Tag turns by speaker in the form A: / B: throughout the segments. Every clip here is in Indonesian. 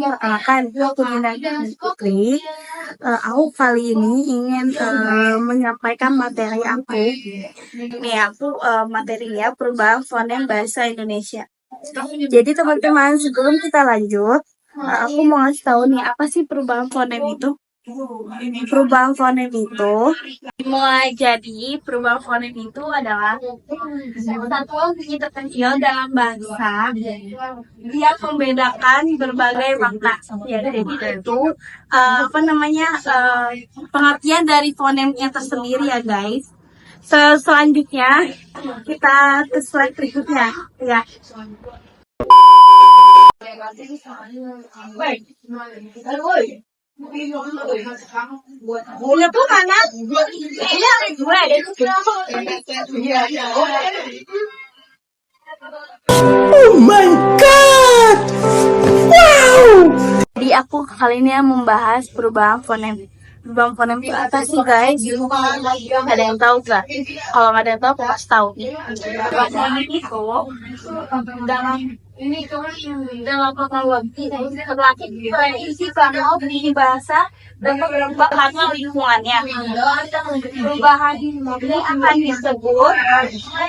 A: Perkenalkan, aku Nina Putri. Aku kali ini ingin menyampaikan materi aku. Nih aku materinya perubahan fonem bahasa Indonesia. Jadi teman-teman, sebelum kita lanjut, aku mau ngasih tahu nih apa sih perubahan fonem itu. Perubahan fonem itu perubahan fonem itu adalah satuan bunyi terkecil dalam bahasa yang membedakan berbagai makna. Ya, jadi itu pengertian dari fonemnya tersendiri ya guys. Selanjutnya kita ke slide berikutnya ya. Punya tuh mana? Ini ada dua deh.
B: Oh my god! Wow!
A: Jadi aku kali ini membahas perubahan fonem. Perubahan fonem itu apa sih guys? Ada yang tahu gak? Kalau nggak ada yang tahu, aku kasih tahu. Perubahan fonem itu dalam isi panel di bahasa dan perubahan lingkungannya. Perubahan ini akan disebut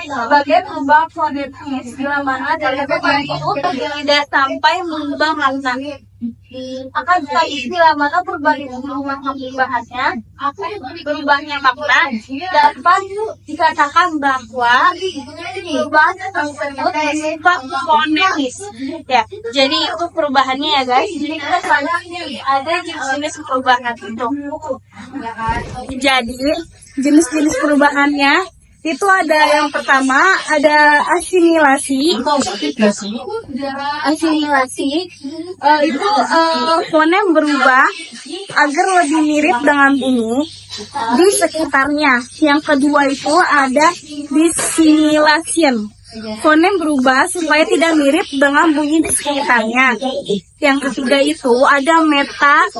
A: sebagai perubahan fonetis bila mana dari perubahan itu tidak sampai mengubah makna. Akan tetapi bila mana perubahannya berubahnya makna dapat dikatakan bahwa perubahan tersebut bersifat fonetis. Ya, jadi itu perubahannya ya guys. Jadi kita ada jenis-jenis perubahan itu. Jadi jenis-jenis perubahannya itu ada yang pertama ada asimilasi. Itu fonem berubah agar lebih mirip dengan bunyi di sekitarnya. Yang kedua itu ada dissimilation. Fonem berubah supaya tidak mirip dengan bunyi di sekitarnya. Yang ketiga itu ada metatesis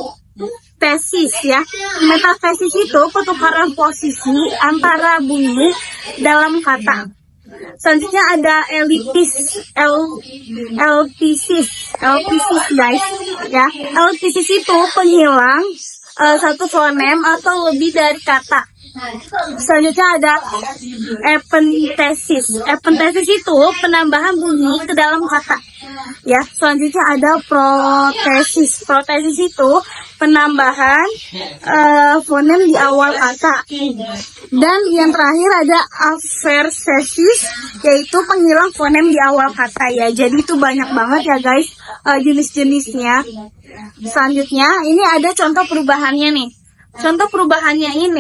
A: ya. Metatesis itu pertukaran posisi antara bunyi dalam kata. Selanjutnya ada elitis guys ya. Elitis itu penghilang satu fonem atau lebih dari kata. Selanjutnya ada epentesis. Epentesis itu penambahan bunyi ke dalam kata. Ya, selanjutnya ada protesis. Protesis itu penambahan fonem di awal kata. Dan yang terakhir ada aversesis, yaitu penghilang fonem di awal kata ya. Jadi itu banyak banget ya guys jenis-jenisnya. Selanjutnya ini ada contoh perubahannya nih. Contoh perubahannya ini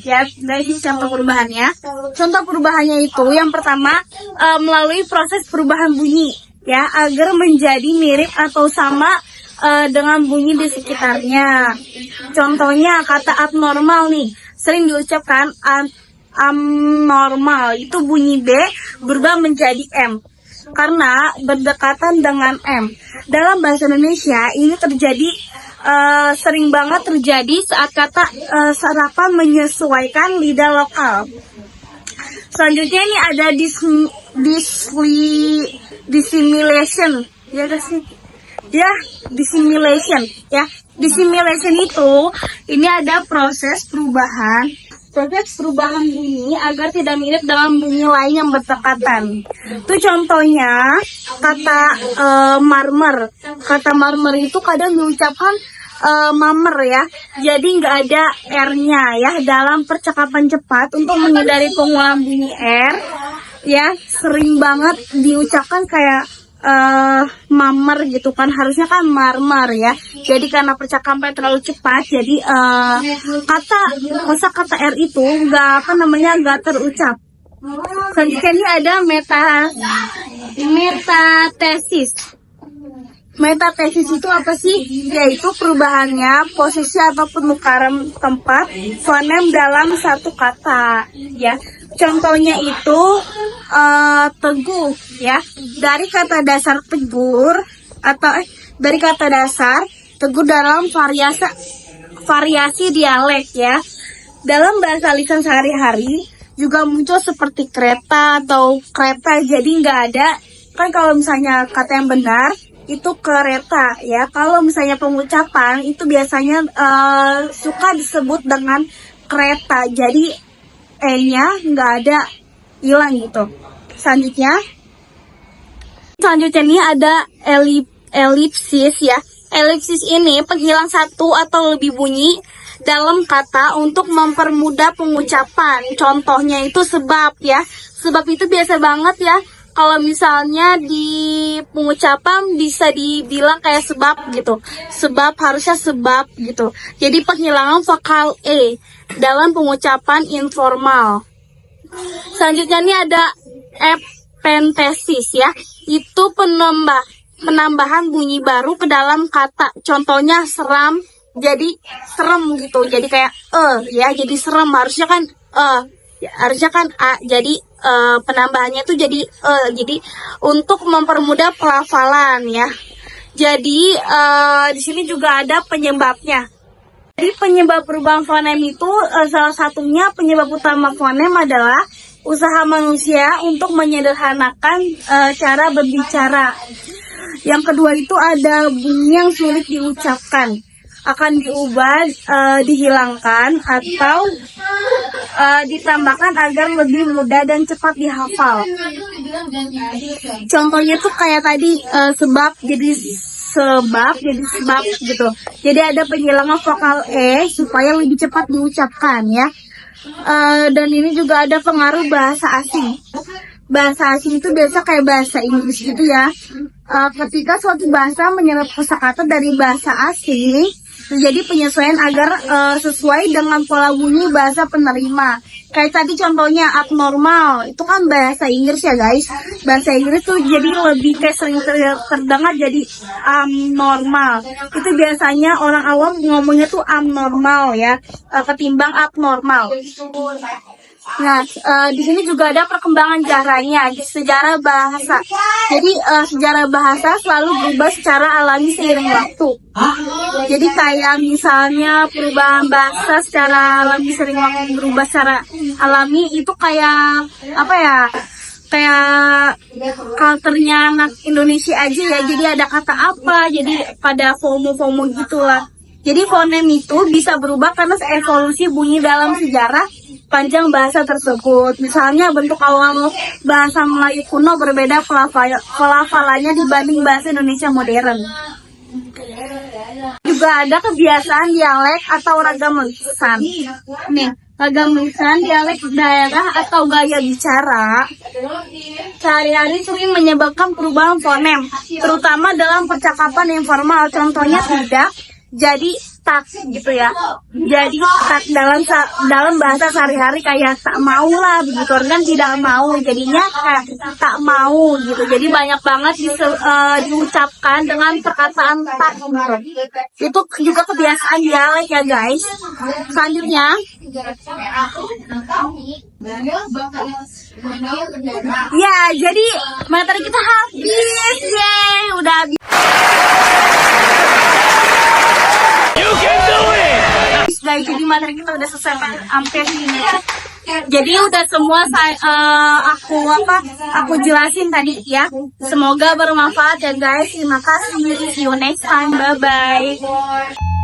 A: ya guys, contoh perubahannya. Contoh perubahannya itu yang pertama melalui proses perubahan bunyi ya agar menjadi mirip atau sama dengan bunyi di sekitarnya. Contohnya kata abnormal nih, sering diucapkan abnormal, itu bunyi B berubah menjadi M karena berdekatan dengan M. Dalam bahasa Indonesia ini terjadi sering banget terjadi saat kata serapan menyesuaikan lidah lokal. Selanjutnya ini ada dissimilation ya guys ya, dissimilation ya. Dissimilation itu ini ada proses perubahan bunyi agar tidak mirip dengan bunyi lain yang berdekatan. Itu contohnya kata marmer. Kata marmer itu kadang diucapkan mamer ya. Jadi nggak ada R-nya ya dalam percakapan cepat. Untuk menghindari pengulangan bunyi R ya, sering banget diucapkan kayak mamer gitu kan, harusnya kan marmer ya. Jadi karena percakapan terlalu cepat, jadi kata R itu nggak terucap. Selanjutnya ini ada metatesis. Metatesis itu apa sih? Yaitu perubahannya posisi atau penukaran tempat fonem dalam satu kata ya. Contohnya itu teguh ya. Dari kata dasar tegur dari kata dasar tegur dalam variasi dialek ya. Dalam bahasa lisan sehari-hari juga muncul seperti kereta atau kereta. Jadi nggak ada kan, kalau misalnya kata yang benar itu kereta ya. Kalau misalnya pengucapan itu biasanya suka disebut dengan kereta. Jadi E-nya nggak ada, hilang gitu. Selanjutnya ini ada elipsis ya. Elipsis ini penghilang satu atau lebih bunyi dalam kata untuk mempermudah pengucapan. Contohnya itu sebab ya. Sebab itu biasa banget ya. Kalau misalnya di pengucapan bisa dibilang kayak sebab gitu. Sebab harusnya sebab gitu. Jadi penghilangan vokal E dalam pengucapan informal. Selanjutnya ini ada epenthesis ya. Itu penambahan bunyi baru ke dalam kata. Contohnya seram jadi serem gitu. Jadi kayak ya, jadi serem harusnya kan ya, harusnya kan a. Jadi penambahannya tuh jadi jadi untuk mempermudah pelafalan ya. Jadi di sini juga ada penyebabnya. Jadi penyebab perubahan fonem itu salah satunya penyebab utama fonem adalah usaha manusia untuk menyederhanakan cara berbicara. Yang kedua itu ada bunyi yang sulit diucapkan, akan diubah, dihilangkan atau ditambahkan agar lebih mudah dan cepat dihafal. Contohnya tuh kayak tadi sebab jadi sebab gitu. Jadi ada penghilangan vokal E supaya lebih cepat diucapkan ya. Dan ini juga ada pengaruh bahasa asing. Bahasa asing itu biasa kayak bahasa Inggris gitu ya. Ketika suatu bahasa menyerap kosakata dari bahasa asing, terjadi penyesuaian agar sesuai dengan pola bunyi bahasa penerima. Kayak tadi contohnya abnormal, itu kan bahasa Inggris ya guys. Bahasa Inggris tuh jadi lebih kayak sering terdengar jadi abnormal. Itu biasanya orang awam ngomongnya tuh abnormal ya, ketimbang abnormal. Nah, di sini juga ada perkembangan caranya di sejarah bahasa. Jadi sejarah bahasa selalu berubah secara alami seiring waktu. Jadi kayak misalnya perubahan bahasa secara alami seiring waktu berubah secara alami itu kayak apa ya? Kayak culture-nya anak Indonesia aja ya. Jadi ada kata apa, jadi pada FOMO gitulah. Jadi fonem itu bisa berubah karena evolusi bunyi dalam sejarah panjang bahasa tersebut. Misalnya bentuk awal bahasa Melayu kuno berbeda pelafalannya dibanding bahasa Indonesia modern. Juga ada kebiasaan dialek atau ragam lisan. Nih, ragam lisan, dialek daerah atau gaya bicara sehari-hari sering menyebabkan perubahan fonem, terutama dalam percakapan informal. Contohnya tidak jadi tak gitu ya. Jadi tak dalam bahasa sehari-hari kayak tak mau lah begitu kan, tidak mau jadinya kayak tak mau gitu. Jadi banyak banget diucapkan dengan perkataan tak gitu. Itu juga kebiasaan dialek ya guys. Selanjutnya ya, jadi materi kita habis ya, udah habis. Guys, jadi materi kita udah selesai hampir ini. Jadi udah semua aku jelasin tadi ya. Semoga bermanfaat ya guys. Terima kasih. See you next time. Bye bye.